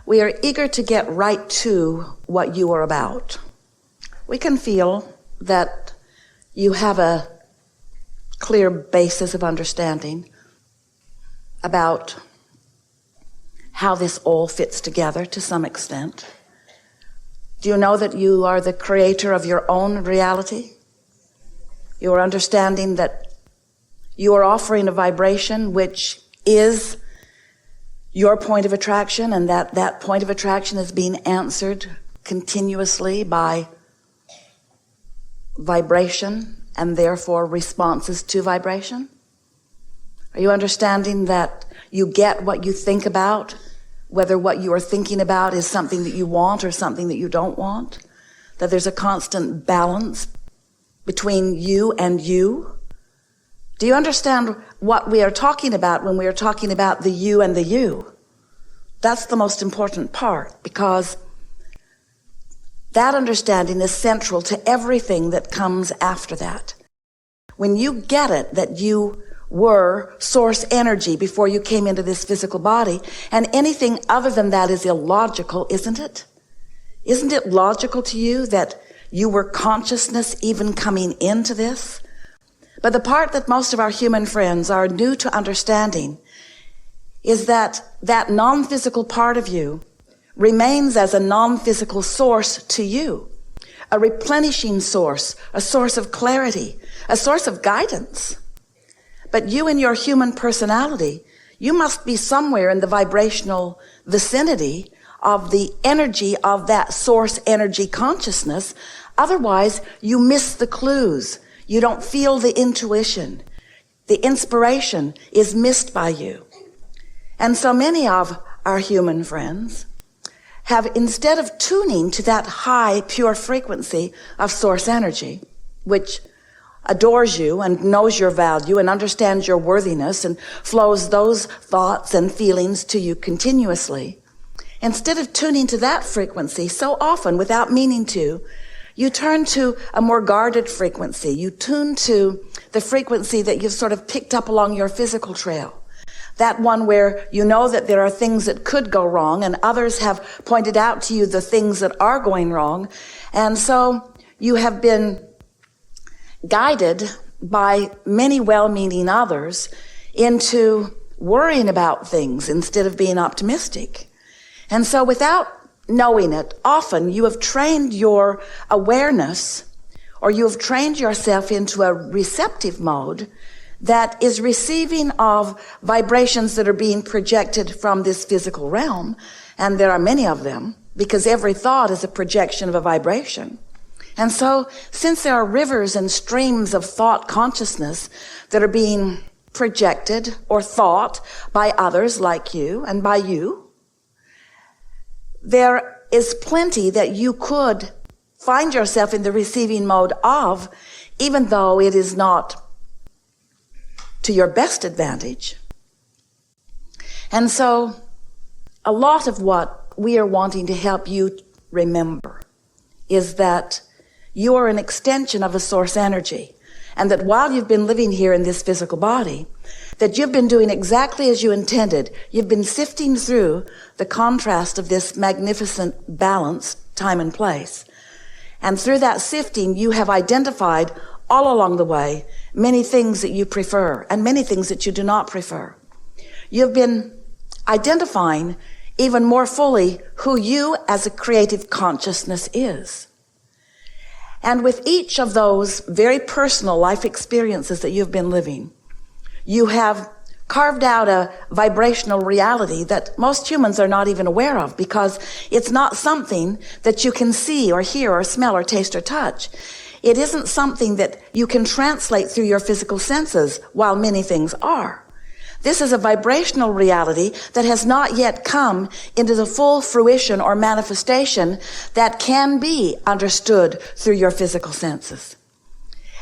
we are eager to get right to what you are about. We can feel that you have a clear basis of understanding about how this all fits together to some extent. Do you know that you are the creator of your own reality? You are understanding that you are offering a vibration which is your point of attraction, and that point of attraction is being answered continuously by vibration and therefore responses to vibration? Are you understanding that you get what you think about, whether what you are thinking about is something that you want or something that you don't want? That there's a constant balance between you and you? Do you understand what we are talking about when we are talking about the you and the you? That's the most important part, because that understanding is central to everything that comes after that. When you get it, that you were source energy before you came into this physical body, and anything other than that is illogical, isn't it? Isn't it logical to you that you were consciousness even coming into this? But the part that most of our human friends are new to understanding is that that non-physical part of you remains as a non-physical source to you, a replenishing source, a source of clarity, a source of guidance. But you and your human personality, you must be somewhere in the vibrational vicinity of the energy of that source energy consciousness. Otherwise, you miss the clues. You don't feel the intuition. The inspiration is missed by you. And so many of our human friends have, instead of tuning to that high, pure frequency of source energy, which adores you and knows your value and understands your worthiness and flows those thoughts and feelings to you continuously, instead of tuning to that frequency, so often without meaning to, you turn to a more guarded frequency. You tune to the frequency that you've sort of picked up along your physical trail. That one where you know that there are things that could go wrong, and others have pointed out to you the things that are going wrong. And so you have been guided by many well-meaning others into worrying about things instead of being optimistic. And so without knowing it, often you have trained your awareness, or you have trained yourself into a receptive mode that is receiving of vibrations that are being projected from this physical realm. And there are many of them, because every thought is a projection of a vibration. And so, since there are rivers and streams of thought consciousness that are being projected or thought by others like you and by you, there is plenty that you could find yourself in the receiving mode of, even though it is not to your best advantage. And so, a lot of what we are wanting to help you remember is that you are an extension of a source energy, and that while you've been living here in this physical body, that you've been doing exactly as you intended. You've been sifting through the contrast of this magnificent balance, time and place. And through that sifting, you have identified all along the way many things that you prefer and many things that you do not prefer. You've been identifying even more fully who you as a creative consciousness is. And with each of those very personal life experiences that you've been living, you have carved out a vibrational reality that most humans are not even aware of, because it's not something that you can see or hear or smell or taste or touch. It isn't something that you can translate through your physical senses, while many things are. This is a vibrational reality that has not yet come into the full fruition or manifestation that can be understood through your physical senses.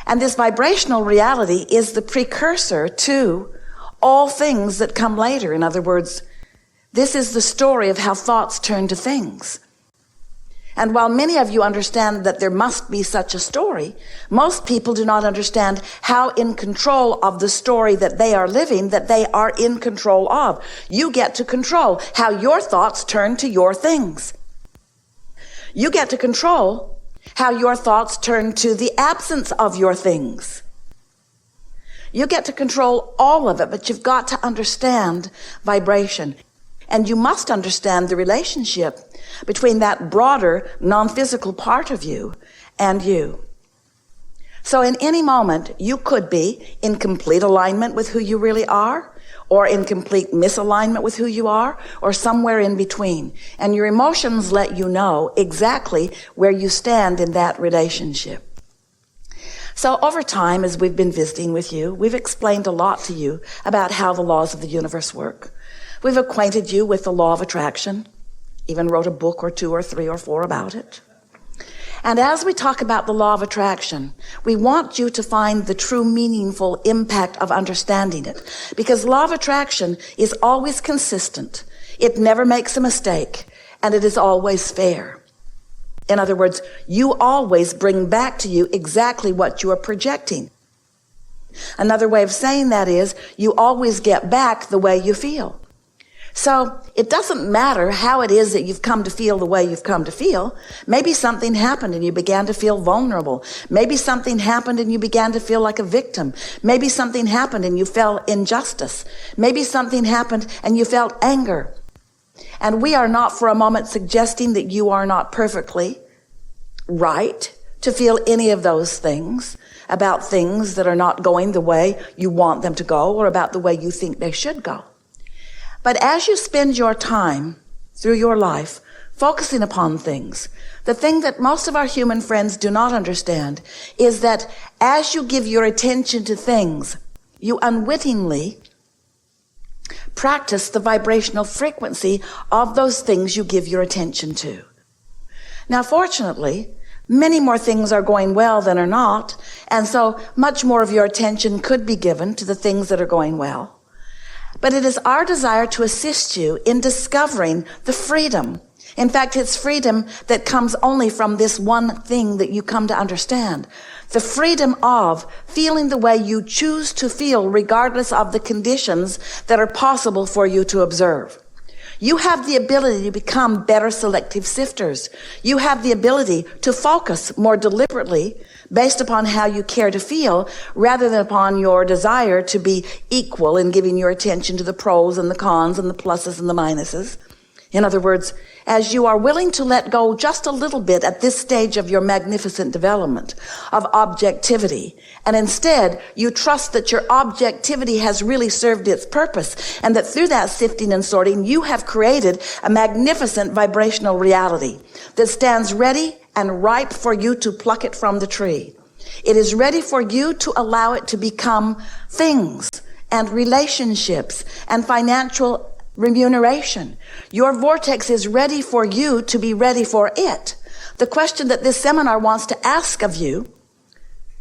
And this vibrational reality is the precursor to all things that come later. In other words, this is the story of how thoughts turn to things. And while many of you understand that there must be such a story, most people do not understand how in control of the story that they are living, that they are in control of. You get to control how your thoughts turn to your things. You get to control how your thoughts turn to the absence of your things. You get to control all of it, but you've got to understand vibration. And you must understand the relationship between that broader, non-physical part of you and you. So in any moment, you could be in complete alignment with who you really are, or in complete misalignment with who you are, or somewhere in between. And your emotions let you know exactly where you stand in that relationship. So over time, as we've been visiting with you, we've explained a lot to you about how the laws of the universe work. We've acquainted you with the law of attraction, even wrote a book or 2 or 3 or 4 about it. And as we talk about the law of attraction, we want you to find the true meaningful impact of understanding it. Because law of attraction is always consistent. It never makes a mistake, and it is always fair. In other words, you always bring back to you exactly what you are projecting. Another way of saying that is, you always get back the way you feel. So it doesn't matter how it is that you've come to feel the way you've come to feel. Maybe something happened and you began to feel vulnerable. Maybe something happened and you began to feel like a victim. Maybe something happened and you felt injustice. Maybe something happened and you felt anger. And we are not for a moment suggesting that you are not perfectly right to feel any of those things about things that are not going the way you want them to go, or about the way you think they should go. But as you spend your time through your life focusing upon things, the thing that most of our human friends do not understand is that as you give your attention to things, you unwittingly practice the vibrational frequency of those things you give your attention to. Now, fortunately, many more things are going well than are not, and so much more of your attention could be given to the things that are going well. But it is our desire to assist you in discovering the freedom. In fact, it's freedom that comes only from this one thing that you come to understand. The freedom of feeling the way you choose to feel, regardless of the conditions that are possible for you to observe. You have the ability to become better selective sifters. You have the ability to focus more deliberately based upon how you care to feel, rather than upon your desire to be equal in giving your attention to the pros and the cons and the pluses and the minuses. In other words, as you are willing to let go just a little bit at this stage of your magnificent development of objectivity, and instead you trust that your objectivity has really served its purpose, and that through that sifting and sorting you have created a magnificent vibrational reality that stands ready and ripe for you to pluck it from the tree. It is ready for you to allow it to become things and relationships and financial remuneration. Your vortex is ready for you to be ready for it. The question that this seminar wants to ask of you,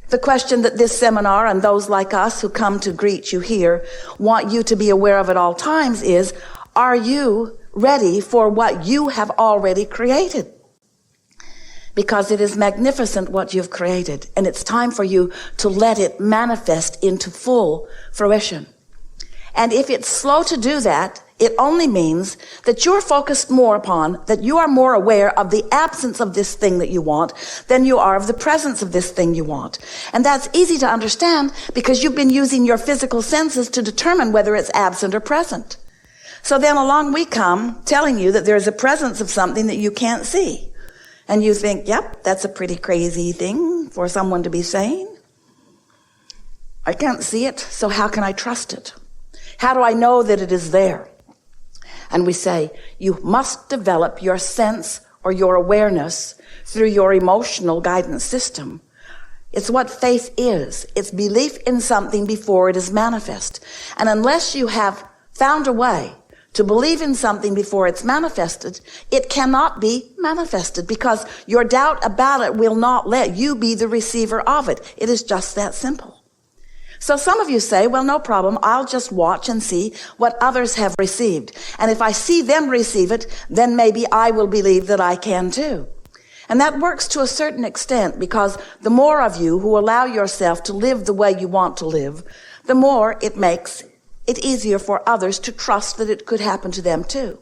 the question that this seminar and those like us who come to greet you here want you to be aware of at all times is, are you ready for what you have already created? Because it is magnificent what you've created, and it's time for you to let it manifest into full fruition. And if it's slow to do that, it only means that you're focused more upon, that you are more aware of the absence of this thing that you want than you are of the presence of this thing you want. And that's easy to understand because you've been using your physical senses to determine whether it's absent or present. So then along we come telling you that there's a presence of something that you can't see. And you think, yep, that's a pretty crazy thing for someone to be saying. I can't see it, so how can I trust it? How do I know that it is there? And we say, you must develop your sense or your awareness through your emotional guidance system. It's what faith is. It's belief in something before it is manifest. And unless you have found a way to believe in something before it's manifested, it cannot be manifested because your doubt about it will not let you be the receiver of it. It is just that simple. So some of you say, well, no problem. I'll just watch and see what others have received. And if I see them receive it, then maybe I will believe that I can too. And that works to a certain extent, because the more of you who allow yourself to live the way you want to live, the more it makes it easier for others to trust that it could happen to them too.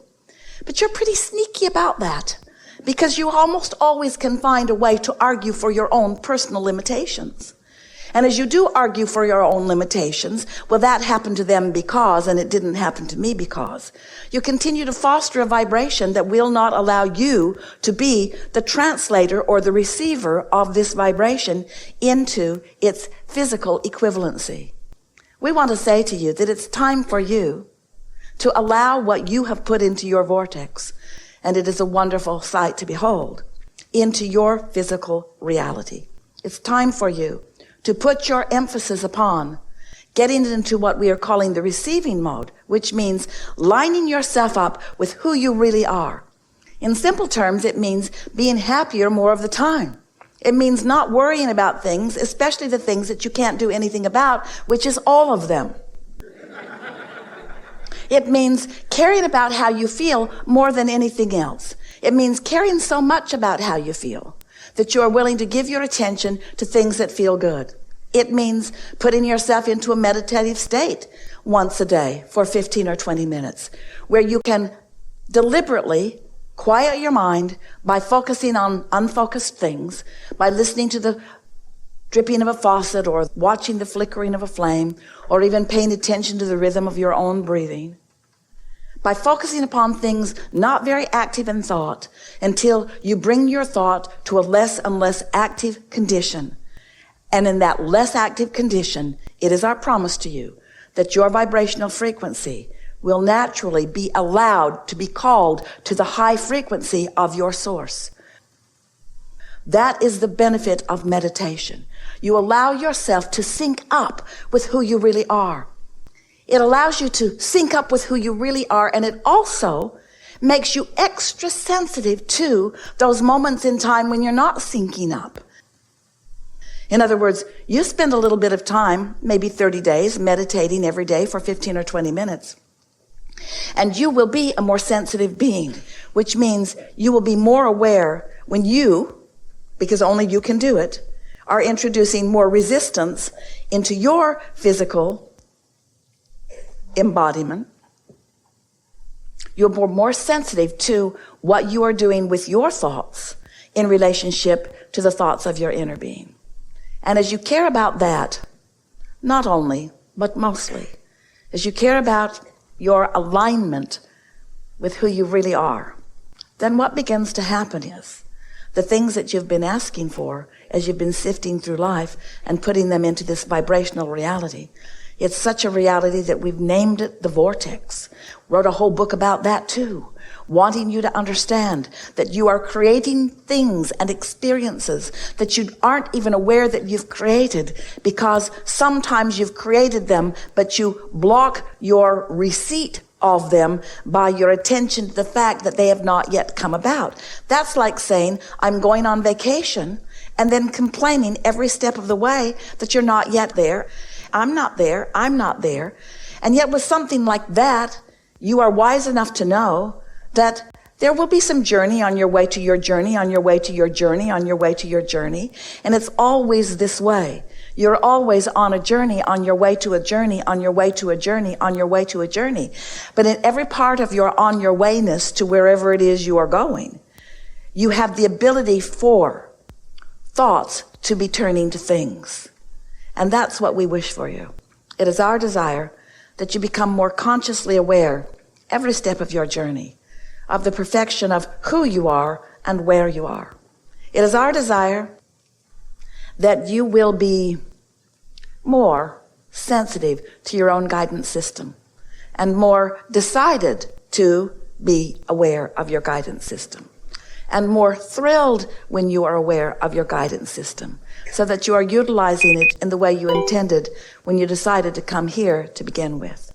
But you're pretty sneaky about that, because you almost always can find a way to argue for your own personal limitations. And as you do argue for your own limitations, well, that happened to them because, and it didn't happen to me because, you continue to foster a vibration that will not allow you to be the translator or the receiver of this vibration into its physical equivalency. We want to say to you that it's time for you to allow what you have put into your vortex, and it is a wonderful sight to behold, into your physical reality. It's time for you to put your emphasis upon getting into what we are calling the receiving mode, which means lining yourself up with who you really are. In simple terms, it means being happier more of the time. It means not worrying about things, especially the things that you can't do anything about, which is all of them. It means caring about how you feel more than anything else. It means caring so much about how you feel that you are willing to give your attention to things that feel good. It means putting yourself into a meditative state once a day for 15 or 20 minutes, where you can deliberately quiet your mind by focusing on unfocused things, by listening to the dripping of a faucet or watching the flickering of a flame, or even paying attention to the rhythm of your own breathing. By focusing upon things not very active in thought until you bring your thought to a less and less active condition. And in that less active condition, it is our promise to you that your vibrational frequency will naturally be allowed to be called to the high frequency of your source. That is the benefit of meditation. You allow yourself to sync up with who you really are. It allows you to sync up with who you really are, and it also makes you extra sensitive to those moments in time when you're not syncing up. In other words, you spend a little bit of time, maybe 30 days, meditating every day for 15 or 20 minutes. And you will be a more sensitive being, which means you will be more aware when you, because only you can do it, are introducing more resistance into your physical embodiment. You'll be more sensitive to what you are doing with your thoughts in relationship to the thoughts of your inner being. And as you care about that, not only, but mostly, as you care about your alignment with who you really are, then what begins to happen is the things that you've been asking for as you've been sifting through life and putting them into this vibrational reality. It's such a reality that we've named it the vortex. Wrote a whole book about that too, wanting you to understand that you are creating things and experiences that you aren't even aware that you've created, because sometimes you've created them, but you block your receipt of them by your attention to the fact that they have not yet come about. That's like saying, I'm going on vacation, and then complaining every step of the way that you're not yet there. I'm not there. I'm not there. And yet with something like that, you are wise enough to know that there will be some journey on your way to your journey, on your way to your journey, on your way to your journey. And it's always this way. You're always on a journey, on your way to a journey, on your way to a journey, on your way to a journey. But in every part of your on your wayness to wherever it is you are going, you have the ability for thoughts to be turning to things. And that's what we wish for you. It is our desire that you become more consciously aware every step of your journey of the perfection of who you are and where you are. It is our desire that you will be more sensitive to your own guidance system and more decided to be aware of your guidance system, and more thrilled when you are aware of your guidance system, so that you are utilizing it in the way you intended when you decided to come here to begin with.